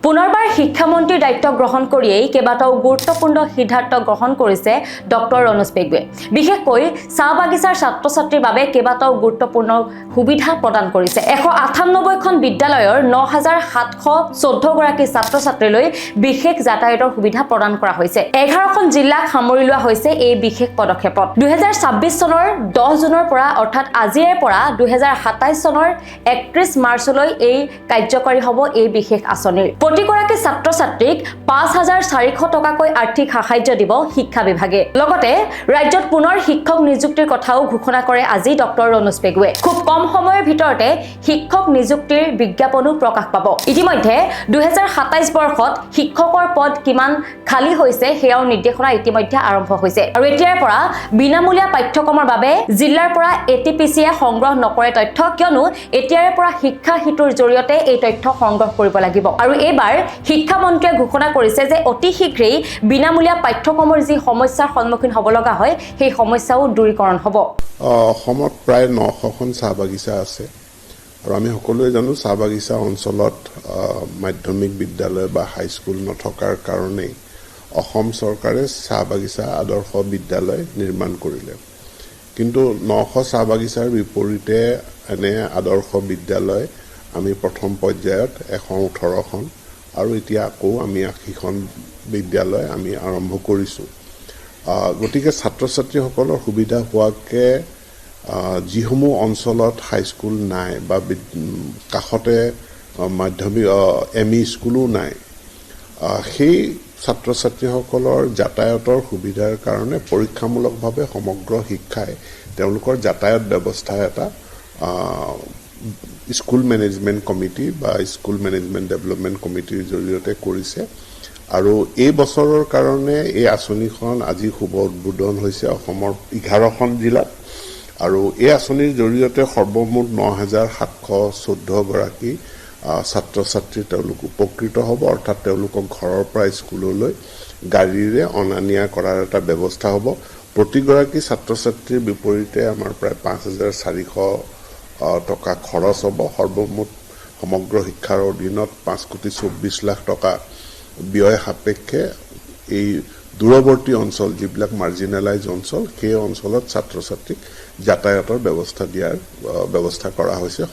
পুনৰবাৰ শিক্ষামন্ত্ৰীৰ দায়িত্ব গ্ৰহণ কৰিয়েই কেইবাটাও গুৰুত্বপূৰ্ণ সিদ্ধান্ত গ্ৰহণ কৰিছে ডক্টৰ ৰণোজ পেগুৱে। বিশেষকৈ চাহ বাগিচাৰ ছাত্ৰ ছাত্ৰীৰ বাবে কেইবাটাও গুৰুত্বপূৰ্ণ সুবিধা প্ৰদান কৰিছে। 198খন বিদ্যালয়ৰ ৯,৭14 গৰাকী ছাত্ৰ ছাত্ৰীলৈ বিশেষ যাতায়াতৰ সুবিধা প্ৰদান কৰা হৈছে। 11খন জিলাক সামৰি লোৱা হৈছে এই বিশেষ পদক্ষেপত। 2026 চনৰ 10 জুনৰ পৰা অৰ্থাৎ আজিৰে পৰা 2027 চনৰ 31 মাৰ্চলৈ এই কাৰ্যকৰী হ'ব এই বিশেষ আঁচনিৰ। প্ৰতিগৰাকী ছাত্ৰ ছাত্ৰীক 5,400 টকাকৈ আৰ্থিক সাহায্য দিব শিক্ষা বিভাগে। লগতে ৰাজ্যত পুনৰ শিক্ষক নিযুক্তিৰ কথাও ঘোষণা কৰে আজি ডক্টৰ ৰণোজ পেগুৱে। খুব কম সময়ৰ ভিতৰতে শিক্ষক নিযুক্তিৰ বিজ্ঞাপনো প্ৰকাশ পাব। ইতিমধ্যে 2027 বৰ্ষত শিক্ষকৰ পদ কিমান খালী হৈছে সেয়াও নিৰ্দেশনা ইতিমধ্যে আৰম্ভ হৈছে। আৰু এতিয়াৰ পৰা বিনামূলীয়া পাঠ্যক্ৰমৰ বাবে জিলাৰ পৰা ATPCয়ে সংগ্ৰহ নকৰে তথ্য, কিয়নো এতিয়াৰে পৰা শিক্ষা সেতুৰ জৰিয়তে এই তথ্য সংগ্ৰহ কৰিব লাগিব। আৰু এইবাৰ শিক্ষামন্ত্ৰীয়ে ঘোষণা কৰিছে যে অতি শীঘ্ৰেই বিনামূলীয়া পাঠ্যক্ৰমৰ যি সমস্যাৰ সন্মুখীন হ'ব লগা হয় সেই সমস্যাও দূৰীকৰণ হ'ব। অসমত প্ৰায় 900খন চাহ বাগিচা আছে আৰু আমি সকলোৱে জানো চাহ বাগিচা অঞ্চলত মাধ্যমিক বিদ্যালয় বা হাইস্কুল নথকাৰ কাৰণেই অসম চৰকাৰে চাহ বাগিচা আদৰ্শ বিদ্যালয় নিৰ্মাণ কৰিলে। কিন্তু 900 চাহ বাগিচাৰ বিপৰীতে এনে আদৰ্শ বিদ্যালয় আমি প্ৰথম পৰ্যায়ত 118খন আৰু এতিয়া আকৌ আমি 80খন বিদ্যালয় আমি আৰম্ভ কৰিছোঁ। গতিকে ছাত্ৰ ছাত্ৰীসকলৰ সুবিধা হোৱাকে যিসমূহ অঞ্চলত হাইস্কুল নাই বা কাষতে মাধ্যমিক ME স্কুলো নাই, সেই ছাত্ৰ ছাত্ৰীসকলৰ যাতায়াতৰ সুবিধাৰ কাৰণে পৰীক্ষামূলকভাৱে সমগ্ৰ শিক্ষাই তেওঁলোকৰ যাতায়াত ব্যৱস্থা এটা স্কুল মেনেজমেণ্ট কমিটি বা স্কুল মেনেজমেণ্ট ডেভেলপমেণ্ট কমিটিৰ জৰিয়তে কৰিছে। আৰু এই বছৰৰ কাৰণে এই আঁচনিখন আজি শুভ উদ্বোধন হৈছে অসমৰ 11খন জিলাত। আৰু এই আঁচনিৰ জৰিয়তে সৰ্বমুঠ 9,714 গৰাকী ছাত্ৰ ছাত্ৰী তেওঁলোক উপকৃত হ'ব, অৰ্থাৎ তেওঁলোকক ঘৰৰ পৰা স্কুললৈ গাড়ীৰে অনা নিয়া কৰাৰ এটা ব্যৱস্থা হ'ব। প্ৰতিগৰাকী ছাত্ৰ ছাত্ৰীৰ বিপৰীতে আমাৰ প্ৰায় 5,400 টকা খৰচ হ'ব। সৰ্বমুঠ সমগ্ৰ শিক্ষাৰ অধীনত 5,24,00,000 টকা ব্যয় সাপেক্ষে এই দূৰৱৰ্তী অঞ্চল যিবিলাক মাৰ্জিনেলাইজ অঞ্চল সেই অঞ্চলত ছাত্ৰ ছাত্ৰীক যাতায়াতৰ ব্যৱস্থা দিয়াৰ ব্যৱস্থা কৰা হৈছে।